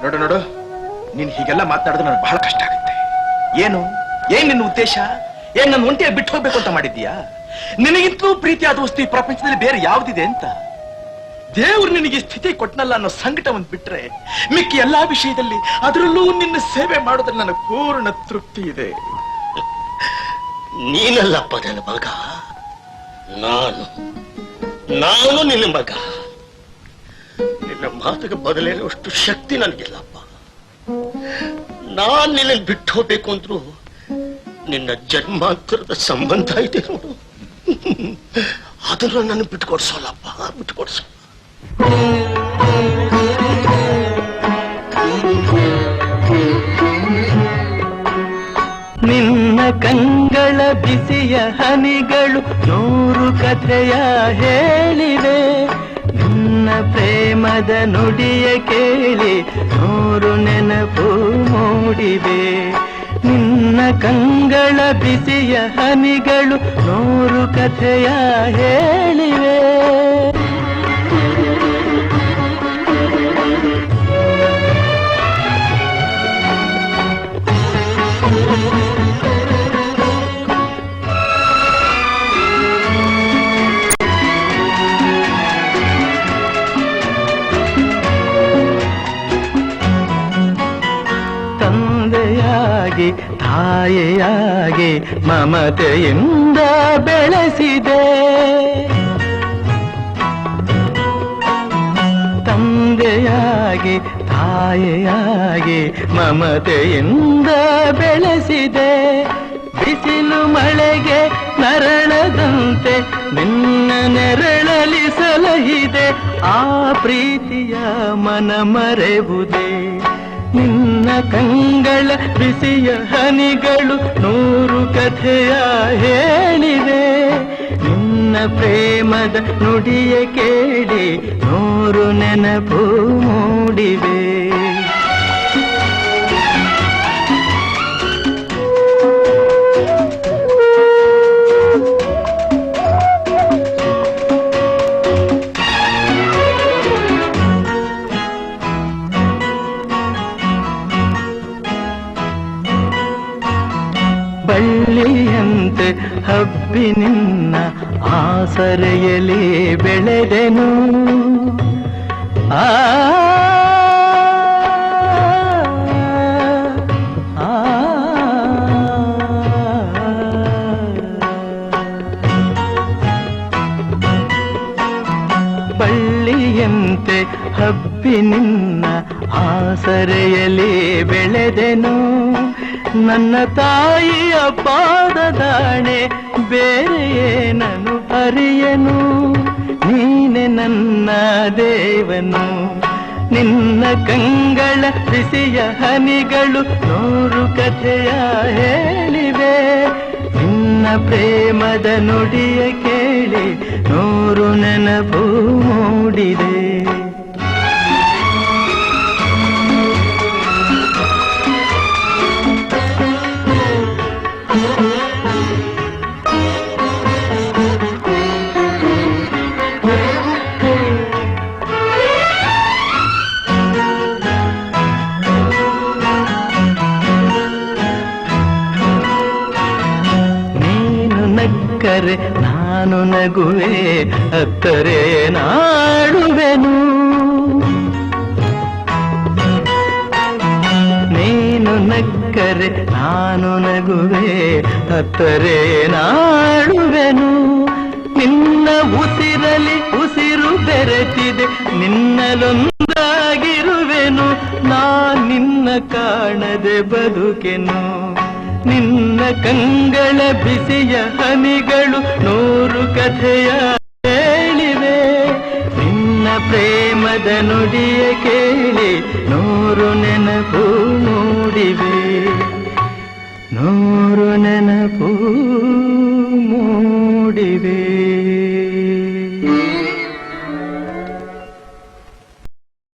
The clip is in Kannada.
ನೋಡು ನೋಡು, ನೀನ್ ಹೀಗೆಲ್ಲ ಮಾತನಾಡಿದ್ರೆ ನನಗೆ ಬಹಳ ಕಷ್ಟ ಆಗುತ್ತೆ. ಏನ್ ನಿನ್ನ ಉದ್ದೇಶ? ಏನ್ ನನ್ನ ಒಂಟಿಯಾಗಿ ಬಿಟ್ಟು ಹೋಗ್ಬೇಕು ಅಂತ ಮಾಡಿದ್ದೀಯಾ? ನಿನಗಿಂತಲೂ ಪ್ರೀತಿಯಾದ ವಸ್ತು ಈ ಪ್ರಪಂಚದಲ್ಲಿ ಬೇರೆ ಯಾವ್ದಿದೆ ಅಂತ? ದೇವ್ರು ನಿನಗೆ ಸ್ಥಿತಿ ಕೊಟ್ಟನಲ್ಲ ಅನ್ನೋ ಸಂಕಟ ಒಂದ್ ಬಿಟ್ರೆ ಮಿಕ್ಕಿ ಎಲ್ಲಾ ವಿಷಯದಲ್ಲಿ ಅದರಲ್ಲೂ ನಿನ್ನ ಸೇವೆ ಮಾಡೋದ್ರಲ್ಲಿ ನನಗೆ ಪೂರ್ಣ ತೃಪ್ತಿ ಇದೆ. ನೀನಲ್ಲಪ್ಪ ನನ್ನ ಮಗ, ನಾನು ನಿನ್ನ ಮಗ. ನಿನ್ನ ಮಾತಿಗೆ ಬದಲೇನುವಷ್ಟು ಶಕ್ತಿ ನನಗಿಲ್ಲಪ್ಪ. ನಾನ್ ನಿನ್ನ ಬಿಟ್ಟು ಹೋಗ್ಬೇಕು ಅಂದ್ರು ನಿನ್ನ ಜನ್ಮಾಂತರದ ಸಂಬಂಧ ಇದೆ ನೋಡು, ಅದನ್ನು ನನ್ನ ಬಿಟ್ಕೊಡ್ಸೋಲ್ಲಪ್ಪ, ಬಿಟ್ಕೊಡ್ಸೋ. ನಿನ್ನ ಕಂಗಳ ಬಿಸಿಯ ಹನಿಗಳು 100 ಕಥೆಯ ಹೇಳಿವೆ. ನಿನ್ನ ಪ್ರೇಮದ ನುಡಿಯ ಕೇಳಿ 100 ನೆನಪು ಮೂಡಿವೆ. ನಿನ್ನ ಕಂಗಳ ಬಿಸಿಯ ಹನಿಗಳು 100 ಕಥೆಯ ಹೇಳಿವೆ. ತಂದೆಯಾಗಿ ತಾಯಿಯಾಗಿ ಮಮತೆಯಿಂದ ಬೆಳೆಸಿದೆ. ತಂದೆಯಾಗಿ ತಾಯಿಯಾಗಿ ಮಮತೆಯಿಂದ ಬೆಳೆಸಿದೆ. ಬಿಸಿಲು ಮಳೆಗೆ ನರಳದಂತೆ ನಿನ್ನ ನೆರಳಲಿ ಸಲಹಿದೆ. ಆ ಪ್ರೀತಿಯ ಮನ ಮರೆವುದೇ. ನಿನ್ನ ಕಂಗಳ ಬಿಸಿಯ ಹನಿಗಳು 100 ಕಥೆಯ ಹೇಳಿವೆ. ನಿನ್ನ ಪ್ರೇಮದ ನುಡಿಯ ಕೇಳಿ 100 ನೆನಪು ಮೂಡಿವೆ. ಬಳ್ಳಿಯಂತೆ ಹಬ್ಬಿ ನಿನ್ನ ಆಸರೆಯಲ್ಲಿ ಬೆಳೆದೆನು. ಬಳ್ಳಿಯಂತೆ ಹಬ್ಬಿ ನಿನ್ನ ಆಸರೆಯಲ್ಲಿ ಬೆಳೆದೆನು. ನನ್ನ ತಾಯಿಯ ಪಾದದಾಣೆ ಬೇರೆ ಏನನು ಅರಿಯನು. ನೀನೆ ನನ್ನ ದೇವನು. ನಿನ್ನ ಕಂಗಳ ಬಿಸಿಯ ಹನಿಗಳು 100 ಕಥೆಯ ಹೇಳಿವೆ. ನಿನ್ನ ಪ್ರೇಮದ ನುಡಿಯ ಕೇಳಿ 100 ನೆನಪು ಮೂಡಿದೆ. ನಕ್ಕರೆ ನಾನು ನಗುವೆ, ಅತ್ತರೆ ನಾಡುವೆನು. ನೀನು ನಕ್ಕರೆ ನಾನು ನಗುವೆ, ಅತ್ತರೆ ನಾಡುವೆನು. ನಿನ್ನ ಉಸಿರಲಿ ಉಸಿರು ಬೆರೆತಿದೆ, ನಿನ್ನಲೊಂದಾಗಿರುವೆನು. ನಿನ್ನ ಕಾಣದೆ ಬದುಕೆನು. ನಿನ್ನ ಕಂಗಳ ಬಿಸಿಯ ಹನಿಗಳು 100 ಕಥೆಯ ಹೇಳಿವೆ. ನಿನ್ನ ಪ್ರೇಮದ ನುಡಿಯ ಕೇಳಿ 100 ನೆನಪು ಮೂಡಿವೆ.